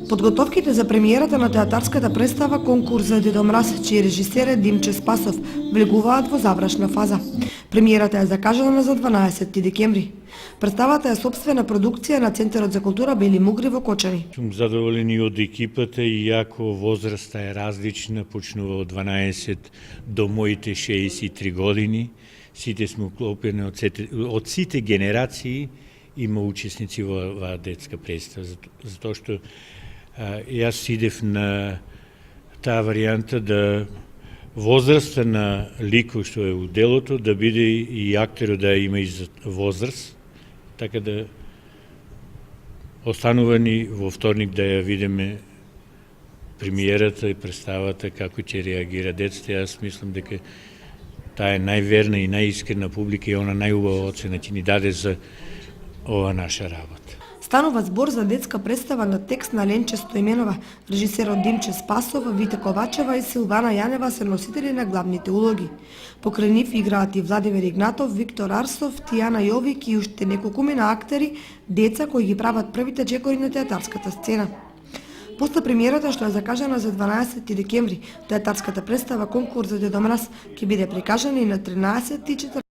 Подготовките за премиерата на театарската представа Конкурс за Дедо Мраз, чиј режисер е Димче Спасов, влегуваат во завршна фаза. Премиерата е закажана за 12 декември. Представата е сопствена продукција на Центарот за култура Бели Мугри во Кочани. Сум задоволен и од екипата, иако возраста е различна, почнува од 12 до моите 63 години. Сите сме уклопени од сите генерации, има учесници во оваа детска представа, затоа што јас сидев на таа варијанта да возраста на ликот што е у делото да биде и актерот да има и возраст, така да останува ни во вторник да ја видиме премиерата и представата како ќе реагира децата. Јас мислам дека таа е најверна и најискрена публика и она најубава оцена ќе ни даде за ова наша работа. Станува збор за детска представа на текст на Ленче Стоименова, режисерот Димче Спасов, Вита Ковачева и Силвана Јанева се носители на главните улоги. Покрај нив играат и Владимир Игнатов, Виктор Арсов, Тијана Јовик и уште неколкумина актери, деца кои ги прават првите чекори на театарската сцена. После премиерата што е закажана за 12 декември, театарската представа Конкурс за Дедо Мраз ќе биде прикажана и на 13 и 14